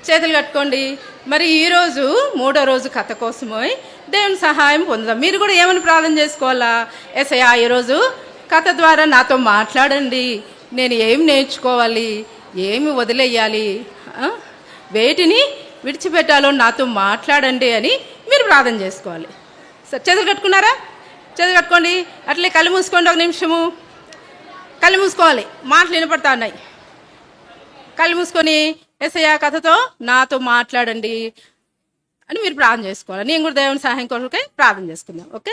చేతులు కట్టుకోండి. మరి ఈరోజు మూడో రోజు కథ కోసమై దేవుని సహాయం పొందుదాం. మీరు కూడా ఏమని ప్రార్థన చేసుకోవాలా? యేసయ్యా, ఈరోజు కథ ద్వారా నాతో మాట్లాడండి. నేను ఏం నేర్చుకోవాలి, ఏమి వదిలేయాలి, వేటిని విడిచిపెట్టాలో నాతో మాట్లాడండి అని మీరు ప్రార్థన చేసుకోవాలి. సరే, చేతులు కట్టుకున్నారా? చేతులు కట్టుకోండి. అట్లే కళ్ళు మూసుకోండి. ఒక నిమిషము కళ్ళు మూసుకోవాలి. మాటలు వినపడతా ఉన్నాయి. కళ్ళు మూసుకొని యేసయ్యా, కథతో నాతో మాట్లాడండి అని మీరు ప్రార్థన చేసుకోవాలి. నేను కూడా దేవుని సహాయం కొరకై ప్రార్థన చేసుకుందాం. ఓకే.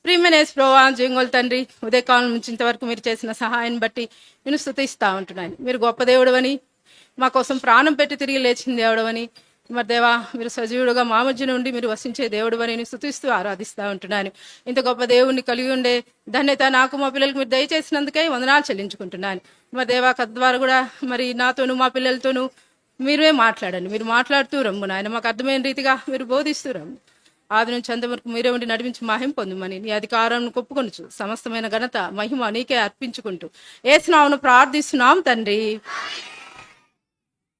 ప్రియమైన యేసు ప్రభువా, జీవంగల తండ్రి, ఉదయకాలం నుంచి ఇంతవరకు మీరు చేసిన సహాయాన్ని బట్టి నేను స్తుతిస్తూ ఉంటున్నాను. మీరు గొప్ప దేవుడవని, మా కోసం ప్రాణం పెట్టి తిరిగి లేచిన దేవుడవని, మరి దేవా, మీరు సజీవుడుగా మా మధ్య నుండి మీరు వసించే దేవుడు అని నేను స్తుతిస్తూ ఆరాధిస్తూ ఉంటున్నాను. ఇంత గొప్ప దేవుడిని కలిగి ఉండే ధన్యత నాకు, మా పిల్లలకు మీరు దయచేసినందుకే వందనాలు చెల్లించుకుంటున్నాను. మరి దేవా, కథ ద్వారా కూడా మరి నాతోనూ మా పిల్లలతోనూ మీరే మాట్లాడండి. మీరు మాట్లాడుతూ రమ్ము నాయన, మాకు అర్థమైన రీతిగా మీరు బోధిస్తూ రమ్ము. ఆది నుంచి అంతవరకు మీరే ఉండి నడిపించి మహిమ పొందుమని నీ అధికారం ఒప్పుకొనుచు సమస్తమైన ఘనత మహిమ నీకే అర్పించుకుంటూ యేసు నామమున ప్రార్థిస్తున్నాం తండ్రి.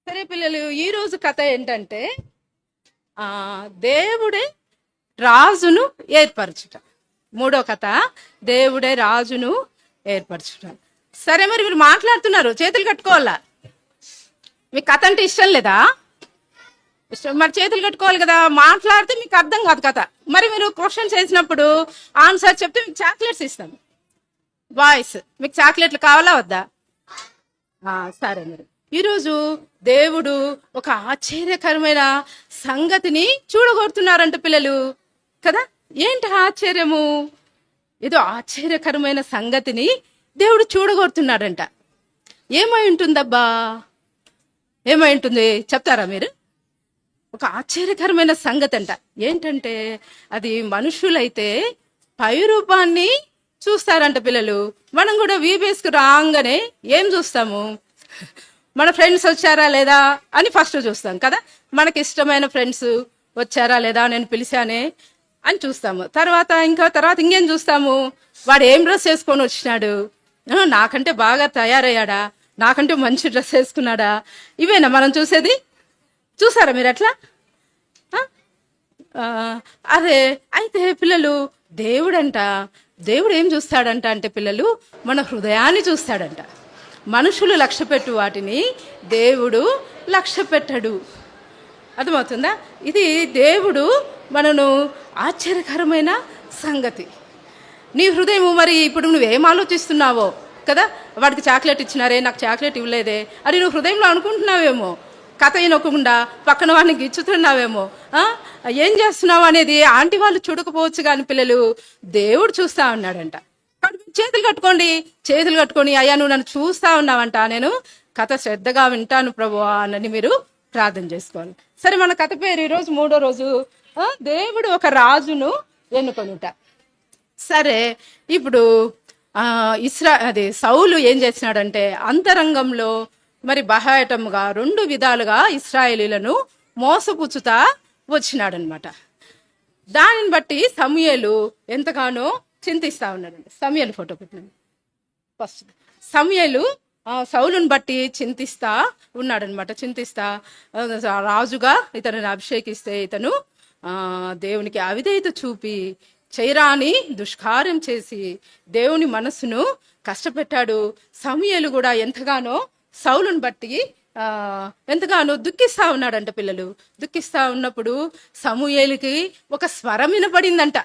సరే పిల్లలు, ఈరోజు కథ ఏంటంటే దేవుడే రాజును ఏర్పరచుట. మూడో కథ, దేవుడే రాజును ఏర్పరచుట. సరే, మరి మీరు మాట్లాడుతున్నారు, చేతులు కట్టుకోవాలా? మీకు కథ అంటే ఇష్టం లేదా? ఇష్టం, మరి చేతులు కట్టుకోవాలి కదా. మాట్లాడితే మీకు అర్థం కాదు కథ. మరి మీరు క్వశ్చన్స్ వేసినప్పుడు ఆన్సర్ చెప్తే మీకు చాక్లెట్స్ ఇస్తాం. బాయ్స్, మీకు చాక్లెట్లు కావాలా వద్దా? సరే. మరి ఈరోజు దేవుడు ఒక ఆశ్చర్యకరమైన సంగతిని చూడగొడుతున్నారంట పిల్లలు కదా. ఏంటి ఆశ్చర్యము? ఏదో ఆశ్చర్యకరమైన సంగతిని దేవుడు చూడగొడుతున్నాడంట. ఏమై ఉంటుందబ్బా? ఏమై ఉంటుంది చెప్తారా మీరు? ఒక ఆశ్చర్యకరమైన సంగతి అంట. ఏంటంటే అది మనుషులైతే పై రూపాన్ని చూస్తారంట పిల్లలు. మనం కూడా వీబీఎస్కి రాగానే ఏం చూస్తాము? మన ఫ్రెండ్స్ వచ్చారా లేదా అని ఫస్ట్ చూస్తాం కదా. మనకి ఇష్టమైన ఫ్రెండ్స్ వచ్చారా లేదా, నేను పిలిచానే అని చూస్తాము. తర్వాత ఇంకేం చూస్తాము? వాడు ఏం డ్రెస్ వేసుకొని వచ్చినాడు, నాకంటే బాగా తయారయ్యాడా, నాకంటే మంచి డ్రెస్ వేసుకున్నాడా, ఇవేనా మనం చూసేది? చూసారా మీరు అట్లా? అదే అయితే పిల్లలు, దేవుడు ఏం చూస్తాడంట అంటే పిల్లలు, మన హృదయాన్ని చూస్తాడంట. మనుషులు లక్ష్యపెట్టు వాటిని దేవుడు లక్ష్య పెట్టడు. అర్థమవుతుందా? ఇది దేవుడు మనను ఆశ్చర్యకరమైన సంగతి. నీ హృదయము, మరి ఇప్పుడు నువ్వేం ఆలోచిస్తున్నావో కదా. వాడికి చాక్లెట్ ఇచ్చినారే, నాకు చాక్లెట్ ఇవ్వలేదే అని నువ్వు హృదయంలో అనుకుంటున్నావేమో. కథ వినకుండా పక్కన వాడిని గిచ్చుతున్నావేమో. ఏం చేస్తున్నావు అనేది ఆంటీ వాళ్ళు చూడకపోవచ్చు, కానీ పిల్లలు దేవుడు చూస్తా ఉన్నాడంట. చేతులు కట్టుకొని, అయ్యా నువ్వు నన్ను చూస్తా ఉన్నావంట, నేను కథ శ్రద్ధగా వింటాను ప్రభువా అని మీరు ప్రార్థన చేసుకోవాలి. సరే, మన కథ పేరు ఈరోజు మూడో రోజు, దేవుడు ఒక రాజును ఎన్నుకొనుట. సరే, ఇప్పుడు సౌలు ఏం చేసినాడంటే అంతరంగంలో మరి బహాయటముగా 2 విధాలుగా ఇశ్రాయేలీలను మోసపుచ్చుతా వచ్చినాడనమాట. దానిని బట్టి సమూయేలు ఎంతగానో చింతిస్తా ఉన్నాడండి. సమూయేలు ఫోటో పెట్టినాడు ఫస్ట్. సమూయేలు సౌలుని బట్టి చింతిస్తా ఉన్నాడనమాట. రాజుగా ఇతను అభిషేకిస్తే ఇతను దేవునికి అవిధేయత చూపి చైరాని దుష్కార్యం చేసి దేవుని మనసును కష్టపెట్టాడు. సమూయేలు కూడా ఎంతగానో సౌలుని బట్టి ఎంతగానో దుఃఖిస్తా ఉన్నాడంట పిల్లలు. దుఃఖిస్తా ఉన్నప్పుడు సమూయేలుకి ఒక స్వరం వినపడిందంట.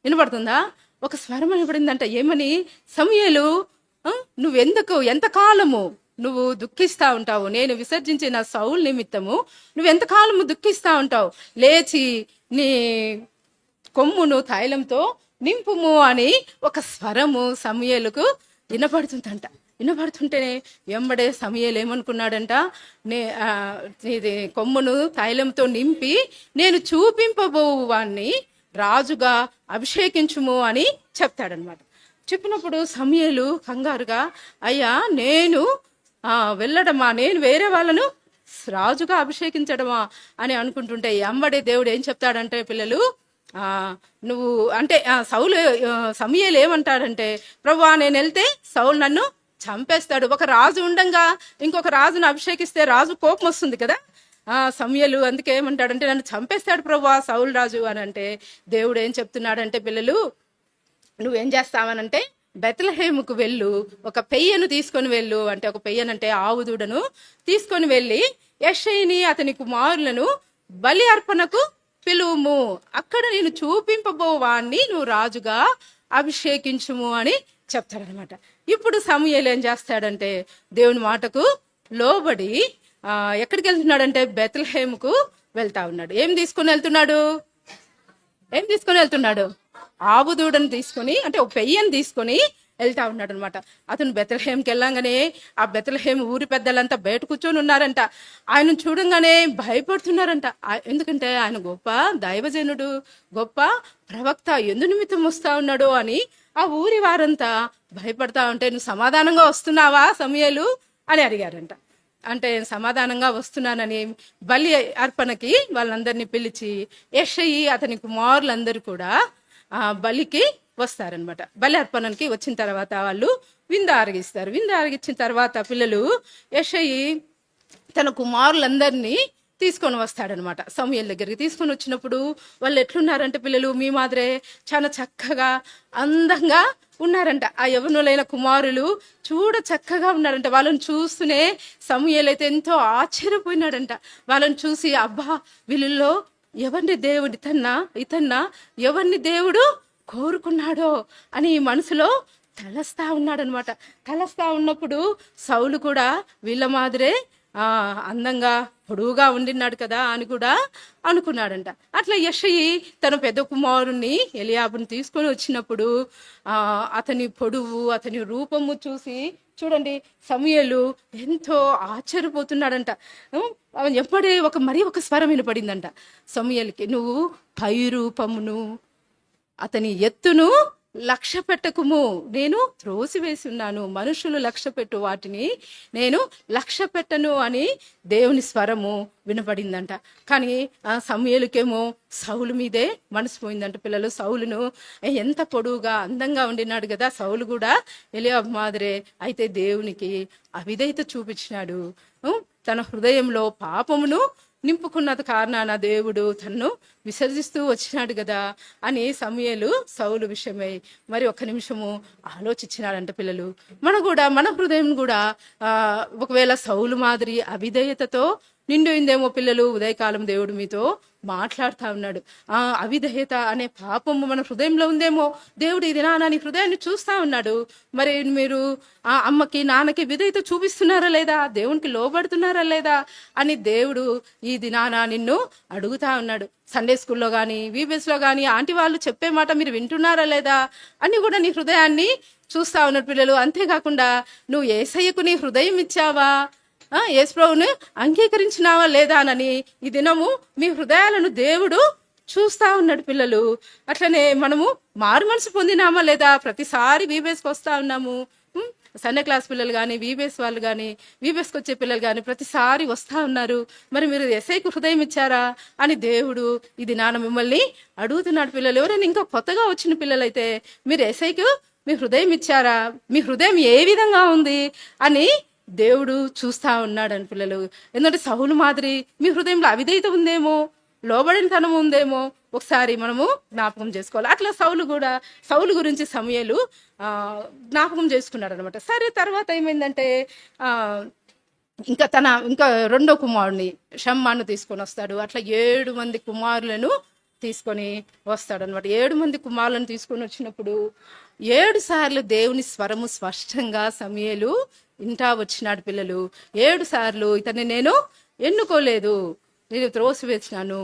వినపడుతుందా? ఒక స్వరం వినపడిందంట. ఏమని? సమూయేలు, ఎంతకాలము నువ్వు దుఃఖిస్తా ఉంటావు? నేను విసర్జించిన సౌలు నిమిత్తము నువ్వెంతకాలము దుఃఖిస్తా ఉంటావు? లేచి నీ కొమ్మును తైలంతో నింపుము అని ఒక స్వరము సమూయేలుకు వినపడుతుంటేనే వెంబడే సమూయేలు ఏమనుకున్నాడంట, ఇది కొమ్మును తైలంతో నింపి నేను చూపింపబోవు వాణ్ణి రాజుగా అభిషేకించుము అని చెప్తాడనమాట. చెప్పినప్పుడు సమూయేలు కంగారుగా, అయ్యా నేను వెళ్ళడమా, నేను వేరే వాళ్ళను రాజుగా అభిషేకించడమా అని అనుకుంటుంటే వెంబడే దేవుడు ఏం చెప్తాడంటే పిల్లలు, నువ్వు అంటే సమూయేలు ఏమంటాడంటే, ప్రభువా నేను వెళ్తే సౌలు నన్ను చంపేస్తాడు. ఒక రాజు ఉండంగా ఇంకొక రాజును అభిషేకిస్తే రాజు కోపం వస్తుంది కదా. సమూయేలు అందుకే ఏమంటాడంటే నన్ను చంపేస్తాడు ప్రభువా సౌలు రాజు అని అంటే దేవుడు ఏం చెప్తున్నాడంటే పిల్లలు నువ్వేం చేస్తావనంటే బెత్లెహేముకు వెళ్ళు, ఒక పెయ్యను తీసుకొని వెళ్ళు, అంటే ఒక పెయ్యనంటే ఆవు దూడను తీసుకొని వెళ్ళి యెషయిని అతని కుమారులను బలి అర్పణకు పిలువుము, అక్కడ నేను చూపింపబోవాన్ని నువ్వు రాజుగా అభిషేకించుము అని చెప్తాడనమాట. ఇప్పుడు సమూయేలు ఏం చేస్తాడంటే దేవుని మాటకు లోబడి ఎక్కడికి వెళ్తున్నాడంటే బెత్లెహేముకు వెళ్తా ఉన్నాడు. ఏం తీసుకొని వెళ్తున్నాడు? ఆవు దూడను తీసుకొని, అంటే ఒక పెయ్యను తీసుకొని వెళ్తా ఉన్నాడు అనమాట. అతను బెత్లెహేంకి వెళ్ళంగానే ఆ బెత్లెహేం ఊరి పెద్దలంతా బయట కూర్చొని ఉన్నారంట. ఆయన చూడంగానే భయపడుతున్నారంట. ఎందుకంటే ఆయన గొప్ప దైవజనుడు, గొప్ప ప్రవక్త, ఎందు నిమిత్తం వస్తా ఉన్నాడు అని ఆ ఊరి వారంతా భయపడతా ఉంటే నువ్వు సమాధానంగా వస్తున్నావా సమూయేలు అని అడిగారంట. అంటే సమాధానంగా వస్తున్నానని బలి అర్పణకి వాళ్ళందరినీ పిలిచి యెషయి అతని కుమారులందరూ కూడా బలికి వస్తారనమాట. బలి అర్పణకి వచ్చిన తర్వాత వాళ్ళు విందు ఆరగిస్తారు. విందు ఆరగించిన తర్వాత పిల్లలు యెషయి తన కుమారులందరినీ తీసుకొని వస్తాడనమాట సమూయేలు దగ్గరికి. తీసుకొని వచ్చినప్పుడు వాళ్ళు ఎట్లున్నారంటే పిల్లలు మీ మాదిరే చాలా చక్కగా అందంగా ఉన్నారంట. ఆ యవ్వనులైన కుమారులు చూడ చక్కగా ఉన్నారంట. వాళ్ళని చూస్తూనే సమూయేలు అయితే ఎంతో ఆశ్చర్యపోయినాడంట. వాళ్ళని చూసి అబ్బా వీళ్ళల్లో ఎవరిని దేవుడు ఇతన్నా ఎవరిని దేవుడు కోరుకున్నాడో అని మనసులో తలస్తా ఉన్నాడనమాట. తలస్తా ఉన్నప్పుడు సౌలు కూడా వీళ్ళ మాదిరే అందంగా పొడువుగా ఉండినాడు కదా అని కూడా అనుకున్నాడంట. అట్లా యెషయి తన పెద్ద కుమారుణ్ణి ఎలియాబుని తీసుకొని వచ్చినప్పుడు అతని పొడువు, అతని రూపము చూసి చూడండి సమూయేలు ఎంతో ఆశ్చర్యపోతున్నాడంట. ఎప్పుడే ఒక స్వరం వినపడిందంట సమూయేలుకి, నువ్వు పై రూపమును అతని ఎత్తును లక్ష్య పెట్టకుము, నేను త్రోసివేసి ఉన్నాను, మనుషులు లక్ష్య పెట్టు వాటిని నేను లక్ష్య పెట్టను అని దేవుని స్వరము వినపడిందంట. కానీ సమూయేలుకేమో సౌలు మీదే మనసు పోయిందంట. పిల్లలు సౌలును ఎంత పొడువుగా అందంగా ఉండినాడు కదా సౌలు కూడా ఎలియాబు మాదిరే. అయితే దేవునికి అవిధేయత చూపించినాడు, తన హృదయంలో పాపమును నింపుకున్నది కారణాన దేవుడు తన్ను విసర్జిస్తూ వచ్చినాడు కదా అని సమూయేలు సౌలు విషయమై మరి ఒక్క నిమిషము ఆలోచించినాడంట. పిల్లలు మన హృదయం కూడా ఒకవేళ సౌలు మాదిరి అవిధేయతతో నిండిందేమో పిల్లలు. ఉదయకాలం దేవుడు మీతో మాట్లాడుతూ ఉన్నాడు. అవిధేయత అనే పాపము మన హృదయంలో ఉందేమో. దేవుడు ఈ దినాన నీ హృదయాన్ని చూస్తూ ఉన్నాడు. మరి మీరు అమ్మకి నాన్నకి విధేయత చూపిస్తున్నారా లేదా, దేవునికి లోబడుతున్నారా లేదా అని దేవుడు ఈ దినాన నిన్ను అడుగుతా ఉన్నాడు. సండే స్కూల్లో కానీ వీబీఎస్లో కానీ ఆంటీ వాళ్ళు చెప్పే మాట మీరు వింటున్నారా లేదా అని కూడా నీ హృదయాన్ని చూస్తూ ఉన్నాడు పిల్లలు. అంతేకాకుండా నువ్వు యేసయ్యకు నీ హృదయం ఇచ్చావా, యేసు ప్రభువును అంగీకరించినావా లేదా అని ఈ దినము మీ హృదయాలను దేవుడు చూస్తూ ఉన్నాడు పిల్లలు. అట్లనే మనము మారు మనసు పొందినామా లేదా. ప్రతిసారి వీబీఎస్కి వస్తూ ఉన్నాము. సండే క్లాస్ పిల్లలు కానీ వీబీఎస్ వాళ్ళు కానీ వీబీఎస్కి వచ్చే పిల్లలు కానీ ప్రతిసారి వస్తూ ఉన్నారు. మరి మీరు యేసయ్యకు హృదయం ఇచ్చారా అని దేవుడు ఇది నాన్న మిమ్మల్ని అడుగుతున్నాడు పిల్లలు. ఎవరైనా ఇంకా కొత్తగా వచ్చిన పిల్లలైతే మీరు యేసయ్యకు మీ హృదయం ఇచ్చారా, మీ హృదయం ఏ విధంగా ఉంది అని దేవుడు చూస్తూ ఉన్నాడు అని పిల్లలు. ఎందుకంటే సౌలు మాదిరి మీ హృదయంలో అవిధేయత ఉందేమో, లోబడినతనం ఉందేమో ఒకసారి మనము జ్ఞాపకం చేసుకోవాలి. అట్లా సౌలు గురించి సమూయేలు జ్ఞాపకం చేసుకున్నాడు అనమాట. సరే తర్వాత ఏమైందంటే ఇంకా రెండో కుమారుడిని షమ్మాను తీసుకొని వస్తాడు. అట్లా 7 మంది కుమారులను తీసుకొని వస్తాడు అనమాట. 7 మంది కుమారులను తీసుకొని వచ్చినప్పుడు 7 సార్లు దేవుని స్వరము స్పష్టంగా సమూయేలు ఇంటా వచ్చినాడు పిల్లలు. 7 సార్లు ఇతన్ని నేను ఎన్నుకోలేదు, నేను త్రోసివేసినాను,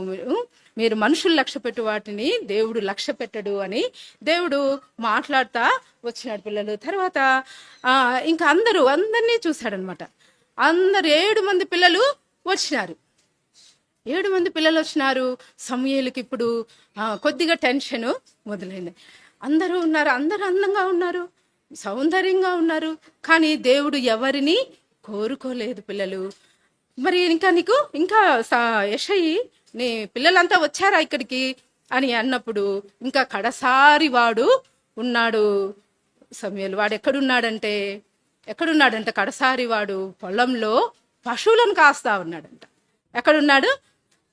మీరు మనుషులు లక్ష్య పెట్టు వాటిని దేవుడు లక్ష్య పెట్టడు అని దేవుడు మాట్లాడుతా వచ్చినాడు పిల్లలు. తర్వాత ఇంకా అందరినీ చూశాడనమాట. 7 మంది పిల్లలు వచ్చినారు. 7 మంది పిల్లలు వచ్చినారు. సమూయేలుకి ఇప్పుడు కొద్దిగా టెన్షన్ మొదలైంది. అందరూ ఉన్నారు, అందరూ అందంగా ఉన్నారు, సౌందర్యంగా ఉన్నారు, కానీ దేవుడు ఎవరిని కోరుకోలేదు పిల్లలు. మరి ఇంకా యెషయి నీ పిల్లలంతా వచ్చారా ఇక్కడికి అని అన్నప్పుడు ఇంకా కడసారి వాడు ఉన్నాడు సమూయేలు. వాడు ఎక్కడున్నాడంటే కడసారి వాడు పొలంలో పశువులను కాస్తా ఉన్నాడంట. ఎక్కడున్నాడు?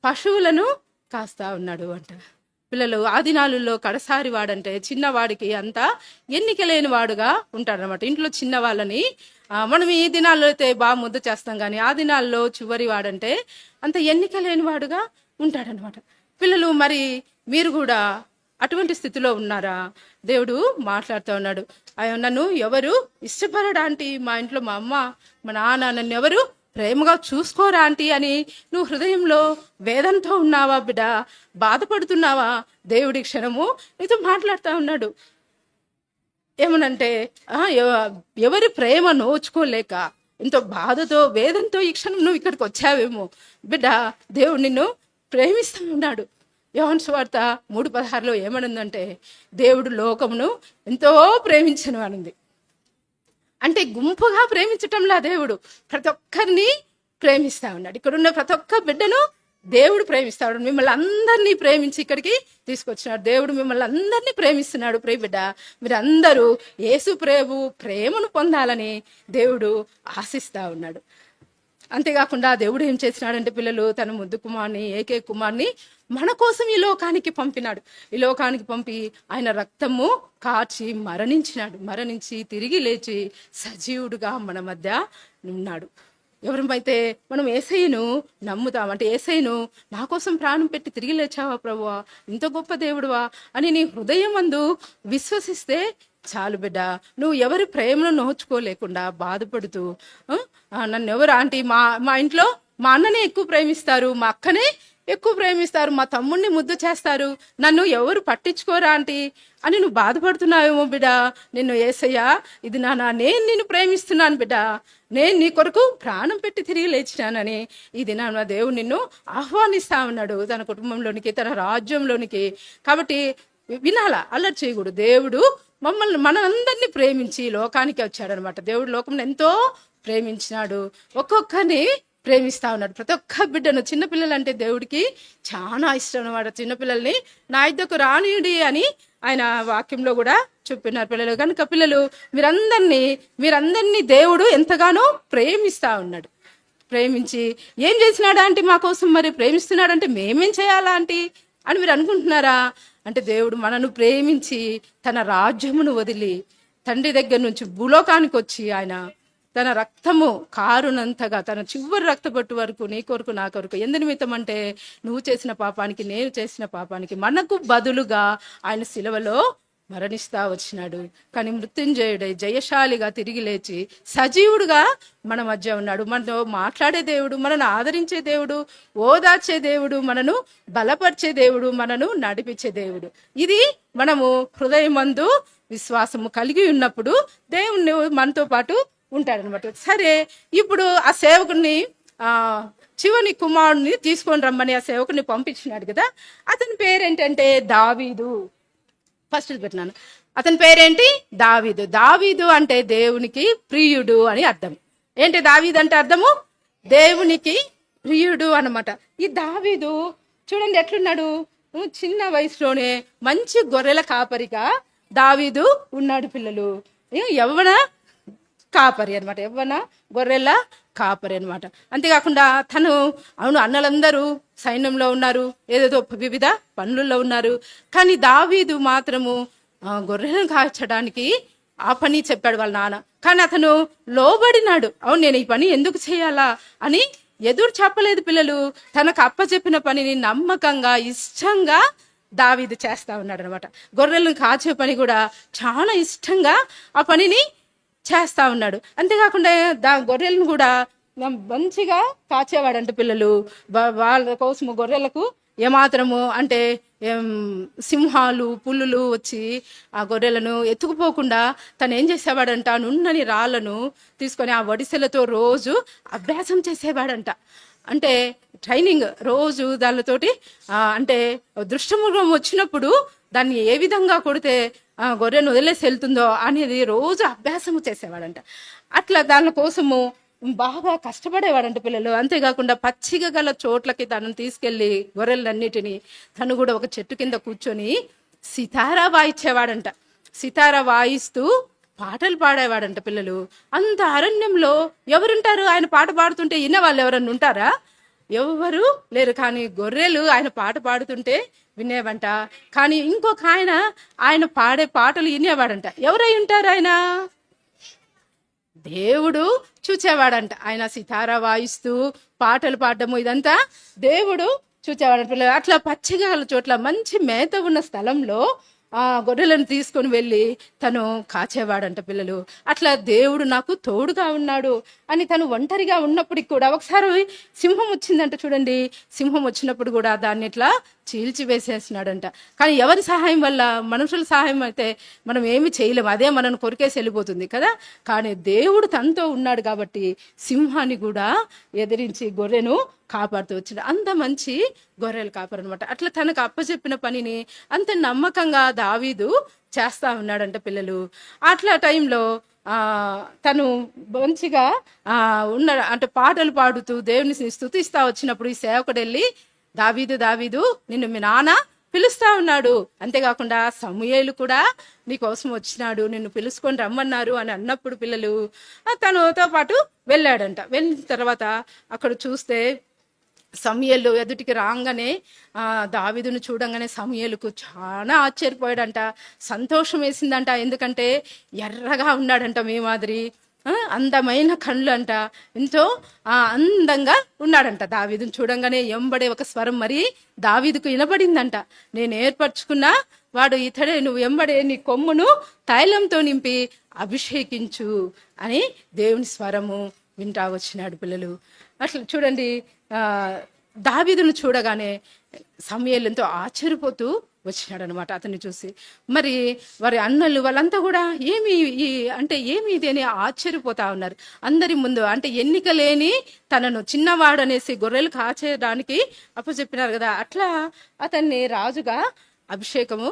పశువులను కాస్తా ఉన్నాడు అంట. పిల్లలు ఆ దినాలలో కడసారి వాడంటే చిన్నవాడికి అంత ఎన్నిక లేని వాడుగా ఉంటాడనమాట. ఇంట్లో చిన్న వాళ్ళని మనం ఈ దినాల్లో అయితే బాగా ముద్ద చేస్తాం, కానీ ఆ దినాల్లో చివరి వాడంటే అంత ఎన్నిక లేని వాడుగా ఉంటాడనమాట. పిల్లలు, మరి మీరు కూడా అటువంటి స్థితిలో ఉన్నారా? దేవుడు మాట్లాడుతూ ఉన్నాడు. నన్ను ఎవరు ఇష్టపడడా ఆంటీ, మా ఇంట్లో మా అమ్మ మా నాన్న నన్ను ఎవరు ప్రేమగా చూసుకోరా ఆంటీ అని నువ్వు హృదయంలో వేదనతో ఉన్నావా బిడ్డ? బాధపడుతున్నావా? దేవుడి క్షణము నీతో మాట్లాడుతూ ఉన్నాడు. ఏమనంటే ఎవరి ప్రేమ నోచుకోలేక ఎంతో బాధతో వేదంతో ఈ క్షణం నువ్వు ఇక్కడికి వచ్చావేమో బిడ్డ. దేవుడు నిన్ను ప్రేమిస్తూ ఉన్నాడు. యోహాను సువార్త 3:16 ఏమనుందంటే, దేవుడు లోకమును ఎంతో ప్రేమించను అనుంది. అంటే గుంపుగా ప్రేమించటంలా దేవుడు ప్రతి ఒక్కరిని ప్రేమిస్తా ఉన్నాడు. ఇక్కడున్న ప్రతి ఒక్క బిడ్డను దేవుడు ప్రేమిస్తాడు. మిమ్మల్ని అందరినీ ప్రేమించి ఇక్కడికి తీసుకొచ్చినాడు. దేవుడు మిమ్మల్ని అందరినీ ప్రేమిస్తున్నాడు. ప్రియ బిడ్డ, మీరు అందరూ యేసు ప్రేమను పొందాలని దేవుడు ఆశిస్తా ఉన్నాడు. అంతేకాకుండా దేవుడు ఏం చేసినాడంటే పిల్లలు, తన ముద్దు కుమార్ని, ఏకే కుమార్ని మన కోసం ఈ లోకానికి పంపినాడు. ఈ లోకానికి పంపి ఆయన రక్తము కార్చి మరణించి తిరిగి లేచి సజీవుడుగా మన మధ్య ఉన్నాడు. ఎవరమైతే మనం యేసయ్యను నమ్ముతాం, అంటే యేసయ్యను నా కోసం ప్రాణం పెట్టి తిరిగి లేచావా ప్రభువా, ఇంత గొప్ప దేవుడువా అని నీ హృదయం అందు విశ్వసిస్తే చాలు బిడ్డ. నువ్వు ఎవరి ప్రేమను నోచుకోలేకుండా బాధపడుతూ నన్ను ఎవరు ఆంటీ, మా ఇంట్లో మా అన్ననే ఎక్కువ ప్రేమిస్తారు, మా అక్కనే ఎక్కువ ప్రేమిస్తారు, మా తమ్ముడిని ముద్దు చేస్తారు, నన్ను ఎవరు పట్టించుకోరా ఆంటీ అని నువ్వు బాధపడుతున్నావేమో బిడ్డ. నిన్ను యేసయ్య ఇది నేను నిన్ను ప్రేమిస్తున్నాను బిడ్డ, నేను నీ కొరకు ప్రాణం పెట్టి తిరిగి లేచినానని ఈ దినాన దేవుడు నిన్ను ఆహ్వానిస్తా ఉన్నాడు తన కుటుంబంలోనికి, తన రాజ్యంలోనికి. కాబట్టి వినాలా, అల్లరి చేయకూడదు. దేవుడు మనందరినీ ప్రేమించి లోకానికి వచ్చాడనమాట. దేవుడు లోకంలో ఎంతో ప్రేమించినాడు, ఒక్కొక్కరిని ప్రేమిస్తా ఉన్నాడు. ప్రతి ఒక్క బిడ్డను, చిన్నపిల్లలు అంటే దేవుడికి చాలా ఇష్టం అనమాట. చిన్నపిల్లల్ని నా ఇద్దకు రానియుడి అని ఆయన వాక్యంలో కూడా చెప్పినారు. పిల్లలు కనుక పిల్లలు మీరందరినీ దేవుడు ఎంతగానో ప్రేమిస్తా ఉన్నాడు. ప్రేమించి ఏం చేసినాడా అంటే మా కోసం, మరి ప్రేమిస్తున్నాడంటే మేమేం చేయాలా ఆంటీ అని మీరు అనుకుంటున్నారా? అంటే దేవుడు మనను ప్రేమించి తన రాజ్యమును వదిలి తండ్రి దగ్గర నుంచి భూలోకానికి వచ్చి ఆయన తన రక్తము కారునంతగా, తన చివరి రక్తబొట్టు వరకు నీ కొరకు నా కొరకు, ఎందు నిమిత్తం అంటే నువ్వు చేసిన పాపానికి, నేను చేసిన పాపానికి మనకు బదులుగా ఆయన శిలువలో మరణిస్తా వచ్చినాడు. కానీ మృత్యుంజయుడై జయశాలిగా తిరిగి లేచి సజీవుడుగా మన మధ్య ఉన్నాడు. మనతో మాట్లాడే దేవుడు, మనను ఆదరించే దేవుడు, ఓదార్చే దేవుడు, మనను బలపరిచే దేవుడు, మనను నడిపించే దేవుడు. ఇది మనము హృదయమందు విశ్వాసము కలిగి ఉన్నప్పుడు దేవుణ్ణి మనతో పాటు ఉంటాడనమాట. సరే, ఇప్పుడు ఆ సేవకుడిని చివరి కుమారుడిని తీసుకొని రమ్మని ఆ సేవకుడిని పంపించినాడు కదా. అతని పేరేంటంటే దావీదు. ఫస్ట్ పెట్టినాను, అతని పేరేంటి? దావీదు. దావీదు అంటే దేవునికి ప్రియుడు అని అర్థం. ఏంటి దావీదు అంటే అర్థము? దేవునికి ప్రియుడు అన్నమాట. ఈ దావీదు చూడండి ఎట్లున్నాడు, చిన్న వయసులోనే మంచి గొర్రెల కాపరిగా దావీదు ఉన్నాడు. పిల్లలు యవ్వన కాపరి అనమాట, యవ్వన గొర్రెల కాపరి అనమాట. అంతేకాకుండా అవును అన్నలందరూ సైన్యంలో ఉన్నారు, ఏదేదో వివిధ పనులలో ఉన్నారు, కానీ దావీదు మాత్రము గొర్రెలను కాల్చడానికి ఆ పని చెప్పాడు వాళ్ళ నాన్న. కానీ అతను లోబడినాడు. అవును నేను ఈ పని ఎందుకు చేయాలా అని ఎదురు చెప్పలేదు. పిల్లలు తనకు అప్పచెప్పిన పనిని నమ్మకంగా ఇష్టంగా దావీదు చేస్తా ఉన్నాడు అనమాట. గొర్రెలను కాచే పని కూడా చాలా ఇష్టంగా ఆ పనిని చేస్తా ఉన్నాడు. అంతేకాకుండా గొర్రెలను కూడా మంచిగా కాచేవాడంట. పిల్లలు వాళ్ళ కోసము గొర్రెలకు ఏమాత్రము అంటే సింహాలు పులులు వచ్చి ఆ గొర్రెలను ఎత్తుకుపోకుండా తను ఏం చేసేవాడంట, నున్నని రాళ్లను తీసుకొని ఆ వడిసెలతో రోజు అభ్యాసం చేసేవాడంట. అంటే ట్రైనింగ్ రోజు దానితోటి, అంటే దృష్టమృగం వచ్చినప్పుడు దాన్ని ఏ విధంగా కొడితే గొర్రెను వదిలేసి వెళ్తుందో అనేది రోజు అభ్యాసము చేసేవాడంట. అట్లా దాని కోసము బాగా కష్టపడేవాడంట పిల్లలు. అంతేకాకుండా పచ్చిక గల చోట్లకి తనను తీసుకెళ్లి గొర్రెలన్నిటినీ తను కూడా ఒక చెట్టు కింద కూర్చొని సితారా వాయించేవాడంట. సితారా వాయిస్తూ పాటలు పాడేవాడంట. పిల్లలు అంత అరణ్యంలో ఎవరుంటారు? ఆయన పాట పాడుతుంటే విన్న వాళ్ళు ఎవరన్నా ఉంటారా? ఎవ్వరు లేరు. కానీ గొర్రెలు ఆయన పాట పాడుతుంటే వినేవంట. కానీ ఇంకొక ఆయన పాడే పాటలు వినేవాడంట. ఎవరై ఉంటారు ఆయన? దేవుడు చూచేవాడంట. ఆయన సితారా వాయిస్తూ పాటలు పాడడము ఇదంతా దేవుడు చూచేవాడంట. పిల్లలు అట్లా పచ్చిగా చోట్ల మంచి మేత ఉన్న స్థలంలో ఆ గొర్రెలను తీసుకొని వెళ్ళి తను కాచేవాడంట. పిల్లలు అట్లా దేవుడు నాకు తోడుగా ఉన్నాడు అని తను ఒంటరిగా ఉన్నప్పటికి కూడా ఒకసారి సింహం వచ్చిందంట. చూడండి, సింహం వచ్చినప్పుడు కూడా దాన్ని ఇట్లా చీల్చివేసేసినాడంట. కానీ ఎవరి సహాయం వల్ల? మనుషుల సహాయం అయితే మనం ఏమి చేయలేము, అదే మనను కొరికేసి వెళ్ళిపోతుంది కదా. కానీ దేవుడు తనతో ఉన్నాడు కాబట్టి సింహాన్ని కూడా ఎదిరించి గొర్రెను కాపాడుతూ వచ్చిండు. అంత మంచి గొర్రెలు కాపారు అనమాట. అట్లా తనకు అప్పచెప్పిన పనిని అంత నమ్మకంగా దావీదు చేస్తా ఉన్నాడంట. పిల్లలు అట్లా టైంలో తను మంచిగా ఉన్న అంటే పాటలు పాడుతూ దేవుని స్తుతిస్తా వచ్చినప్పుడు ఈ సేవకుడు వెళ్ళి, దావీదు దావీదు, నిన్ను మీ నాన్న పిలుస్తా ఉన్నాడు, అంతేకాకుండా సమూయేలు కూడా నీకోసం వచ్చినాడు, నిన్ను పిలుచుకొని రమ్మన్నారు అని అన్నప్పుడు పిల్లలు తనతో పాటు వెళ్ళాడంట. వెళ్ళిన తర్వాత అక్కడ చూస్తే సమూయేలు ఎదుటికి రాగానే దావీదును చూడంగానే సమూయేలుకు చాలా ఆశ్చర్యపోయాడంట, సంతోషం వేసిందంట. ఎందుకంటే ఎర్రగా ఉన్నాడంట, మీ మాదిరి అందమైన కళ్ళు అంట, ఎంతో అందంగా ఉన్నాడంట. దావీదును చూడంగానే ఎంబడే ఒక స్వరం మరి దావీదుకు వినబడిందంట, నేను ఏర్పరచుకున్నా వాడు ఇతడే, నువ్వు ఎంబడే నీ కొమ్మును తైలంతో నింపి అభిషేకించు అని దేవుని స్వరము వింటా వచ్చినాడు. పిల్లలు అట్లా చూడండి, దావీదును చూడగానే సమూయేలు ఎంతో ఆశ్చర్యపోతూ వచ్చినాడు అనమాట అతన్ని చూసి. మరి వారి అన్నలు వాళ్ళంతా కూడా ఏమి ఇది అని ఆశ్చర్యపోతా ఉన్నారు అందరి ముందు. అంటే ఎన్నిక లేని తనను చిన్నవాడు అనేసి గొర్రెలు కాచేయడానికి అప్పచెప్పినారు కదా, అట్లా అతన్ని రాజుగా అభిషేకము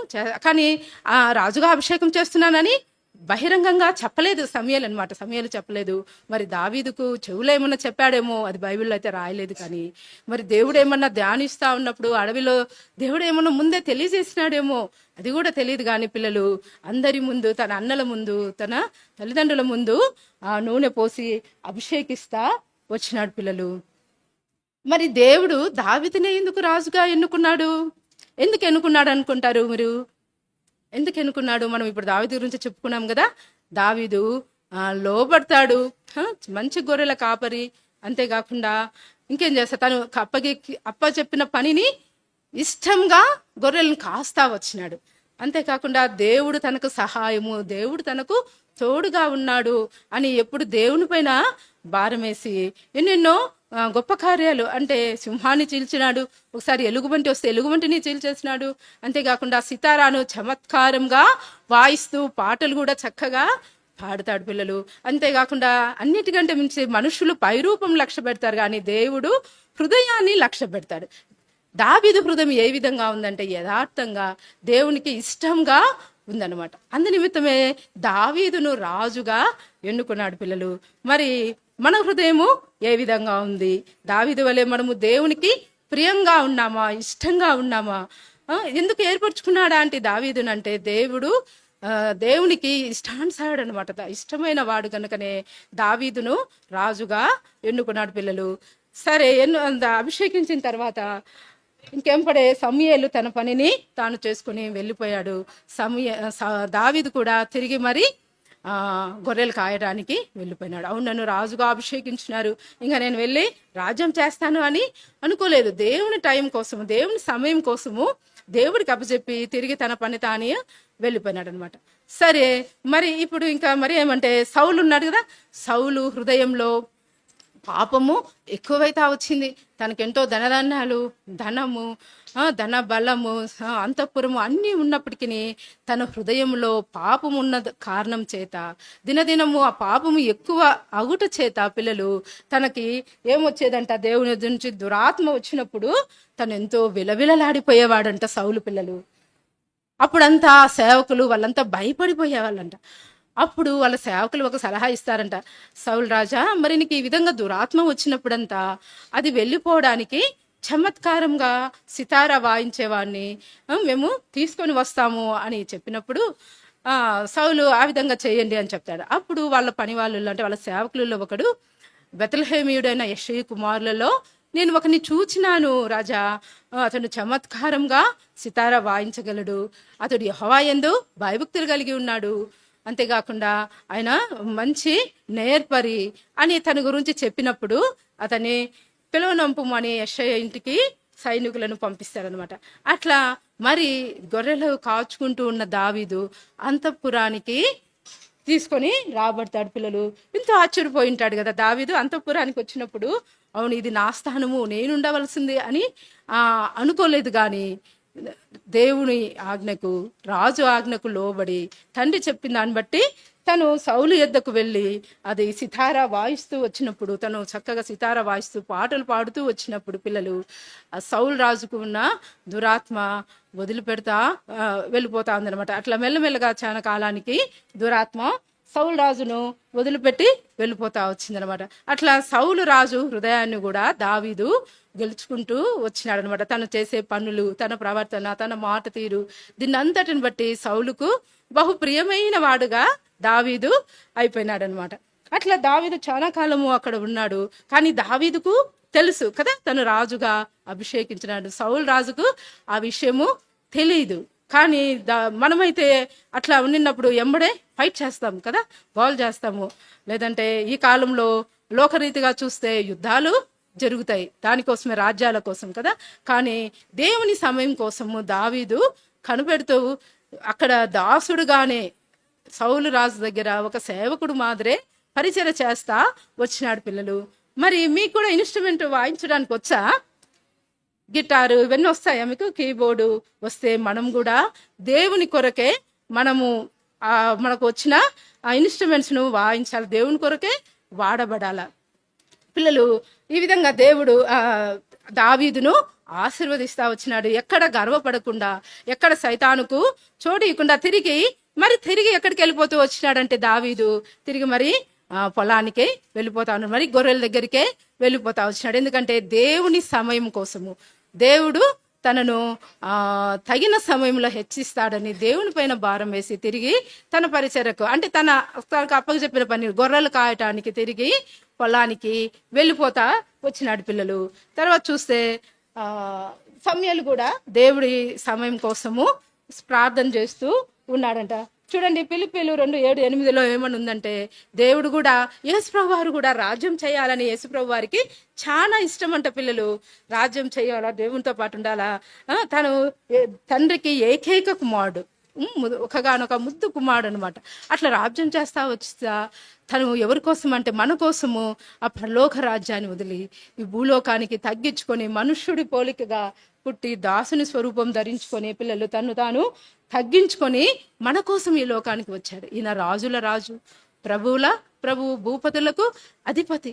కానీ ఆ రాజుగా అభిషేకం చేస్తున్నానని బహిరంగంగా చెప్పలేదు సమూయేలు అనమాట. సమూయేలు చెప్పలేదు. మరి దావీదుకు చెవులో ఏమన్నా చెప్పాడేమో, అది బైబిల్లో అయితే రాయలేదు. కానీ మరి దేవుడు ఏమన్నా ధ్యానిస్తా ఉన్నప్పుడు అడవిలో దేవుడు ఏమన్నా ముందే తెలియజేసినాడేమో, అది కూడా తెలియదు. కానీ పిల్లలు అందరి ముందు, తన అన్నల ముందు, తన తల్లిదండ్రుల ముందు ఆ నూనె పోసి అభిషేకిస్తా వచ్చినాడు. పిల్లలు మరి దేవుడు దావీదునే ఎందుకు రాజుగా ఎన్నుకున్నాడు? ఎందుకు ఎన్నుకున్నాడు అనుకుంటారు మీరు? ఎందుకు ఎన్నుకున్నాడు? మనం ఇప్పుడు దావీదు గురించి చెప్పుకున్నాం కదా. దావీదు లోబడతాడు, మంచి గొర్రెల కాపరి, అంతేకాకుండా ఇంకేం చేస్తా, తను అప్ప చెప్పిన పనిని ఇష్టంగా గొర్రెలను కాస్తా వచ్చినాడు. అంతేకాకుండా దేవుడు తనకు సహాయము, దేవుడు తనకు తోడుగా ఉన్నాడు అని ఎప్పుడు దేవుని పైన భారమేసి ఎన్నెన్నో గొప్ప కార్యాలు, అంటే సింహాన్ని చీల్చినాడు, ఒకసారి ఎలుగుబంటి వస్తే ఎలుగుబంటిని చీల్చేసినాడు. అంతేకాకుండా సితారాను చమత్కారంగా వాయిస్తూ పాటలు కూడా చక్కగా పాడతాడు. పిల్లలు అంతేకాకుండా అన్నిటికంటే మించి మనుషులు పైరూపం లక్ష్య పెడతారు, కానీ దేవుడు హృదయాన్ని లక్ష్య పెడతాడు. దావీదు హృదయం ఏ విధంగా ఉందంటే యథార్థంగా దేవునికి ఇష్టంగా ఉందన్నమాట. అందునిమిత్తమే దావీదును రాజుగా ఎన్నుకున్నాడు. పిల్లలు మరి మన హృదయము ఏ విధంగా ఉంది? దావీదు వలె మనము దేవునికి ప్రియంగా ఉన్నామా, ఇష్టంగా ఉన్నామా? ఎందుకు ఏర్పరచుకున్నాడా అంటే దావీదునంటే దేవుడు దేవునికి ఇష్టానుసారుడు అనమాట, ఇష్టమైన వాడు కనుకనే దావీదును రాజుగా ఎన్నుకున్నాడు. పిల్లలు సరే అభిషేకించిన తర్వాత ఇంకెంపడే సమూయేలు తన పనిని తాను చేసుకుని వెళ్ళిపోయాడు. దావీదు కూడా తిరిగి మరి గొర్రెలు కాయడానికి వెళ్ళిపోయినాడు. అవును, నన్ను రాజుగా అభిషేకించినారు, ఇంకా నేను వెళ్ళి రాజ్యం చేస్తాను అని అనుకోలేదు. దేవుని టైం కోసము, దేవుని సమయం కోసము దేవుడికి అప్పచెప్పి తిరిగి తన పని తానే వెళ్ళిపోయినాడు అనమాట. సరే మరి ఇప్పుడు ఇంకా మరి ఏమంటే సౌలు ఉన్నాడు కదా, సౌలు హృదయంలో పాపము ఎక్కువైతా వచ్చింది. తనకెంతో ధనధాన్యాలు, ధనము, ధన బలము, అంతఃపురము అన్నీ ఉన్నప్పటికీ తన హృదయంలో పాపము ఉన్న కారణం చేత దినదినము ఆ పాపము ఎక్కువ అగుట చేత పిల్లలు తనకి ఏమొచ్చేదంట, దేవుని నుంచి దురాత్మ వచ్చినప్పుడు తను ఎంతో విలవిలలాడిపోయేవాడంట సౌలు. పిల్లలు అప్పుడంతా సేవకులు వాళ్ళంతా భయపడిపోయేవాళ్ళంట. అప్పుడు వాళ్ళ సేవకులు ఒక సలహా ఇస్తారంట, సౌలు రాజా, మరి నీకు ఈ విధంగా దురాత్మ వచ్చినప్పుడంతా అది వెళ్ళిపోవడానికి చమత్కారంగా సితారా వాయించేవాడిని మేము తీసుకొని వస్తాము అని చెప్పినప్పుడు సౌలు ఆ విధంగా చేయండి అని చెప్తాడు. అప్పుడు వాళ్ళ పని వాళ్ళు అంటే వాళ్ళ సేవకులలో ఒకడు బెత్లెహేమీయుడైన యెష్షయి కుమారులలో నేను ఒకరిని చూచినాను రాజా, అతడు చమత్కారంగా సితారా వాయించగలడు, అతడు యెహోవా యందు భయభక్తులు కలిగి ఉన్నాడు, అంతేకాకుండా ఆయన మంచి నేర్పరి అని తన గురించి చెప్పినప్పుడు అతన్ని పిలువనంపుము అని యెషయా ఇంటికి సైనికులను పంపిస్తారనమాట. అట్లా మరి గొర్రెలు కాచుకుంటూ ఉన్న దావీదు అంతఃపురానికి తీసుకొని రాబడతాడు. పిల్లలు ఎంతో ఆశ్చర్యపోయి ఉంటాడు కదా దావీదు. అంతఃపురానికి వచ్చినప్పుడు అవును ఇది నా స్థానము, నేను ఉండవలసింది అని అనుకోలేదు. కానీ దేవుని ఆజ్ఞకు, రాజు ఆజ్ఞకు లోబడి తండ్రి చెప్పిన దాన్ని బట్టి తను సౌలు యొద్దకు వెళ్ళి అది సితారా వాయిస్తూ వచ్చినప్పుడు, తను చక్కగా సితారా వాయిస్తూ పాటలు పాడుతూ వచ్చినప్పుడు పిల్లలు ఆ సౌలు రాజుకు ఉన్న దురాత్మ వదిలిపెడతా వెళ్ళిపోతా ఉందనమాట. అట్లా మెల్లమెల్లగా చాలా కాలానికి దురాత్మ సౌలు రాజును వదిలిపెట్టి వెళ్ళిపోతా వచ్చిందనమాట. అట్లా సౌలు రాజు హృదయాన్ని కూడా దావీదు గెలుచుకుంటూ వచ్చినాడు అనమాట. తను చేసే పనులు, తన ప్రవర్తన, తన మాట తీరు, దీన్ని అంతటిని బట్టి సౌలుకు బహు ప్రియమైన వాడుగా దావీదు అయిపోయినాడు అనమాట. అట్లా దావీదు చాలా కాలము అక్కడ ఉన్నాడు. కానీ దావీదుకు తెలుసు కదా తను రాజుగా అభిషేకించినాడు. సౌలు రాజుకు ఆ విషయము తెలియదు. కానీ మనమైతే అట్లా ఉన్నప్పుడు ఎంబడే ఫైట్ చేస్తాం కదా, గోల్ చేస్తాము. లేదంటే ఈ కాలంలో లోకరీతిగా చూస్తే యుద్ధాలు జరుగుతాయి, దానికోసమే, రాజ్యాల కోసం కదా. కానీ దేవుని సమయం కోసము దావీదు కనిపెడుతూ అక్కడ దాసుడుగానే సౌలు రాజు దగ్గర ఒక సేవకుడు మాదిరే పరిచయం చేస్తా వచ్చినాడు. పిల్లలు మరి మీకు కూడా ఇన్స్ట్రుమెంట్ వాయించడానికి వచ్చా? గిటారు ఇవన్నీ వస్తాయా మీకు? కీబోర్డు వస్తే మనం కూడా దేవుని కొరకే మనకు వచ్చిన ఆ ఇన్స్ట్రుమెంట్స్ను వాయించాలి, దేవుని కొరకే వాడబడాల. పిల్లలు ఈ విధంగా దేవుడు దావీదును ఆశీర్వదిస్తా వచ్చినాడు. ఎక్కడ గర్వపడకుండా, ఎక్కడ సైతానుకు చోటు ఇవ్వకుండా తిరిగి ఎక్కడికి వెళ్ళిపోతూ వచ్చినాడంటే దావీదు తిరిగి మరి పొలానికే వెళ్ళిపోతా ఉన్నాడు, మరి గొర్రెల దగ్గరికే వెళ్ళిపోతా వచ్చినాడు. ఎందుకంటే దేవుని సమయం కోసము దేవుడు తనను తగిన సమయంలో హెచ్చిస్తాడని దేవుని పైన భారం వేసి తిరిగి తన పరిచర్యకు, అంటే తనకు అప్పకు చెప్పిన పని గొర్రెలు కాయటానికి తిరిగి పొలానికి వెళ్ళిపోతా వచ్చినాడు. పిల్లలు తర్వాత చూస్తే సమయలు కూడా దేవుడి సమయం కోసము ప్రార్థన చేస్తూ ఉన్నాడంట. చూడండి ఫిలిప్పీలు 2:7-8 ఏమని ఉందంటే, దేవుడు కూడా యేసుప్రభు వారు కూడా రాజ్యం చేయాలని యేసుప్రభు వారికి చాలా ఇష్టం అంట. పిల్లలు రాజ్యం చేయాలా, దేవునితో పాటు ఉండాలా. తను తండ్రికి ఏకైక కుమారుడు, ఒకగానొక ముద్దు కుమారుడు అనమాట. అట్లా రాజ్యం చేస్తా వచ్చా తను ఎవరి కోసం అంటే మన కోసము ఆ పరలోక రాజ్యాన్ని వదిలి ఈ భూలోకానికి తగ్గించుకొని మనుష్యుడి పోలికగా పుట్టి దాసుని స్వరూపం ధరించుకొని పిల్లలు తను తాను తగ్గించుకొని మన కోసం ఈ లోకానికి వచ్చాడు. ఈయన రాజుల రాజు, ప్రభువుల ప్రభువు, భూపతులకు అధిపతి.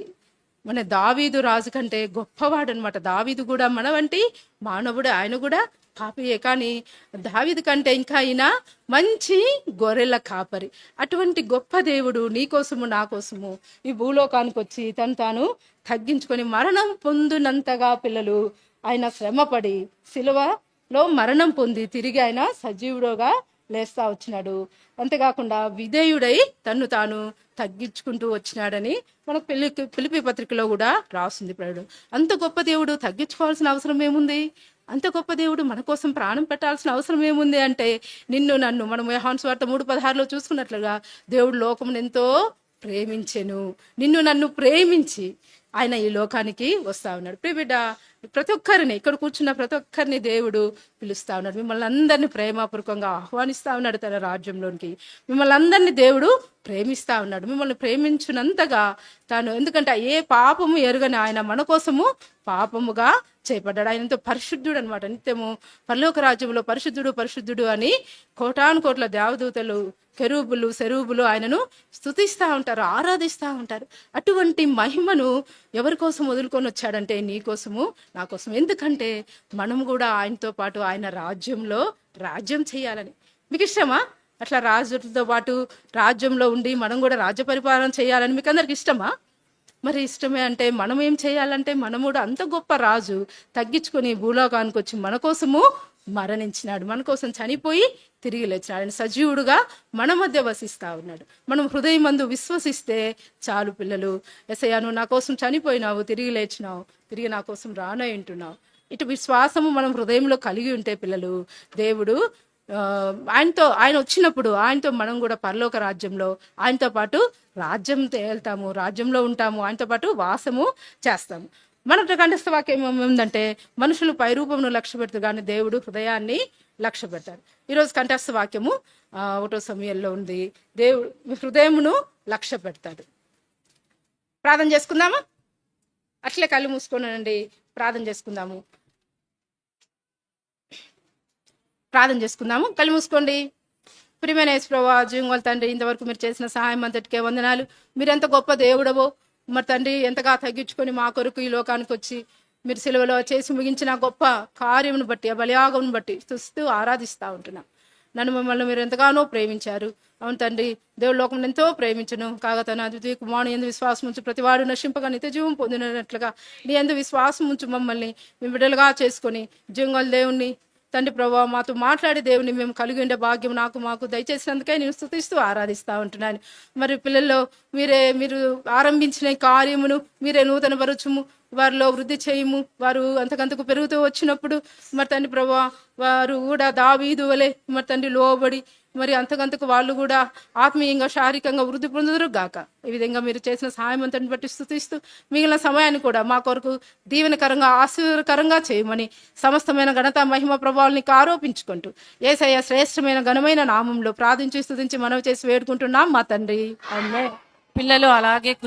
మన దావీదు రాజు కంటే గొప్పవాడు అనమాట. దావీదు కూడా మన వంటి మానవుడు, ఆయన కూడా పాపియే. కానీ దావీదు కంటే ఇంకా ఈయన మంచి గొర్రెల కాపరి. అటువంటి గొప్ప దేవుడు నీ కోసము నా కోసము ఈ భూలోకానికి వచ్చి తను తాను తగ్గించుకొని మరణం పొందినంతగా పిల్లలు ఆయన శ్రమపడి సిలువలో మరణం పొంది తిరిగి ఆయన సజీవుడుగా లేస్తా వచ్చినాడు. అంతేకాకుండా విధేయుడై తన్ను తాను తగ్గించుకుంటూ వచ్చినాడని మనకు ఫిలిప్పీ పత్రికలో కూడా రాస్తుంది. ప్రియుడు అంత గొప్ప దేవుడు తగ్గించుకోవాల్సిన అవసరం ఏముంది? అంత గొప్ప దేవుడు మన కోసం ప్రాణం పెట్టాల్సిన అవసరం ఏముంది అంటే, నిన్ను నన్ను మనం యోహాను సువార్త 3:16 చూసుకున్నట్లుగా దేవుడు లోకమును ఎంతో ప్రేమించెను, నిన్ను నన్ను ప్రేమించి ఆయన ఈ లోకానికి వస్తా ఉన్నాడు. ప్రియబిడ్డ ప్రతి ఒక్కరిని, ఇక్కడ కూర్చున్న ప్రతి ఒక్కరిని దేవుడు పిలుస్తా ఉన్నాడు. మిమ్మల్ని అందరినీ ప్రేమపూర్వకంగా ఆహ్వానిస్తా ఉన్నాడు తన రాజ్యంలోనికి. మిమ్మల్ని అందరినీ దేవుడు ప్రేమిస్తా ఉన్నాడు. మిమ్మల్ని ప్రేమించినంతగా తాను, ఎందుకంటే ఏ పాపము ఎరుగని ఆయన మన కోసము పాపముగా చేయబడ్డాడు. ఆయన ఎంతో పరిశుద్ధుడు అనమాట. నిత్యము పరలోక రాజ్యంలో పరిశుద్ధుడు పరిశుద్ధుడు అని కోటాను కోట్ల దేవదూతలు, కెరూబులు, సెరూబులు ఆయనను స్తుతిస్తూ ఉంటారు, ఆరాధిస్తూ ఉంటారు. అటువంటి మహిమను ఎవరి కోసం వదులుకొని వచ్చాడంటే నీ కోసము, నా కోసం. ఎందుకంటే మనము కూడా ఆయనతో పాటు ఆయన రాజ్యంలో రాజ్యం చేయాలని. మీకు ఇష్టమా అట్లా రాజులతో పాటు రాజ్యంలో ఉండి మనం కూడా రాజ్య పరిపాలన చేయాలని? మీకు అందరికి ఇష్టమా? మరి ఇష్టమే అంటే మనం ఏం చేయాలంటే, మనము కూడా అంత గొప్ప రాజు తగ్గించుకొని భూలోకానికి వచ్చి మన కోసము మరణించినాడు, మన కోసం చనిపోయి తిరిగి లేచినాడు. ఆయన సజీవుడుగా మన మధ్య వసిస్తా ఉన్నాడు. మనం హృదయమందు విశ్వసిస్తే చాలు పిల్లలు. యేసయ్యా, నువ్వు నా కోసం చనిపోయినావు, తిరిగి లేచినావు, తిరిగి నా కోసం రానయ్యుంటున్నావు. ఇటు విశ్వాసము మనం హృదయంలో కలిగి ఉంటే పిల్లలు, దేవుడు ఆయన వచ్చినప్పుడు ఆయనతో మనం కూడా పరలోక రాజ్యంలో ఆయనతో పాటు రాజ్యం వెళ్తాము, రాజ్యంలో ఉంటాము, ఆయనతో పాటు వాసము చేస్తాము. మన కంఠస్థ వాక్యం ఏముందంటే, మనుషులు పైరూపమును లక్ష్య పెడతారు కానీ దేవుడు హృదయాన్ని లక్ష్య పెడతాడు. ఈరోజు కంఠస్థ వాక్యము 1 సమూయేలులో ఉంది, దేవుడు హృదయమును లక్ష్య పెడతాడు. ప్రార్థన చేసుకుందామా? అట్లే కళ్ళు మూసుకోనండి, ప్రార్థన చేసుకుందాము. కళ్ళు మూసుకోండి. ప్రియమైన యేసు ప్రభువా, జీవంగల తండ్రి, ఇంతవరకు మీరు చేసిన సహాయం అంతటికే వందనాలు. మీరు ఎంత గొప్ప దేవుడవో మరి తండ్రి, ఎంతగా తగ్గించుకొని మా కొరకు ఈ లోకానికి వచ్చి మీరు సిలువలో చేసి ముగించిన గొప్ప కార్యమును బట్టి, ఆ బలియాగమును బట్టి చూస్తూ ఆరాధిస్తూ ఉంటున్నాం. నన్ను మమ్మల్ని మీరు ఎంతగానో ప్రేమించారు. అవును తండ్రి, దేవుడు లోకం ఎంతో ప్రేమించను కాగా తన అద్వితీయ కుమారుని యందు విశ్వాసం ఉంచు ప్రతివాడు నశింపగా నిత్య జీవం పొందినట్లుగా నీ యందు విశ్వాసం ఉంచు మమ్మల్ని మేము బిడ్డలుగా చేసుకొని జీవంగల దేవుణ్ణి తండ్రి ప్రభువా, మాతో మాట్లాడే దేవుని మేము కలిగి ఉండే భాగ్యం మాకు దయచేసినందుకే నేను స్తుతిస్తూ ఆరాధిస్తూ ఉంటున్నాను. మరి పిల్లల్లో మీరు ఆరంభించిన కార్యమును మీరే నూతన పరచుము, వారిలో వృద్ధి చేయము. వారు అంతకంతకు పెరుగుతూ వచ్చినప్పుడు మరి తండ్రి ప్రభువా, వారు కూడా దావీదు వలె మరి తండ్రి లోబడి మరి అంతకంతకు వాళ్ళు కూడా ఆత్మీయంగా శారీరకంగా వృద్ధి పొందుదురు గాక. ఈ విధంగా మీరు చేసిన సహాయం అంతని బట్టి స్తుతిస్తూ మిగిలిన సమయాన్ని కూడా మా కొరకు దీవెనకరంగా ఆశీర్వదకరంగా చేయమని సమస్తమైన ఘనత మహిమ ప్రభావాలని ఆరోపించుకుంటూ యేసయ్య శ్రేష్టమైన ఘనమైన నామంలో ప్రార్థించి స్తుతించి మనవి చేసి వేడుకుంటున్నాం మా తండ్రి. ఆమేన్. పిల్లలు అలాగే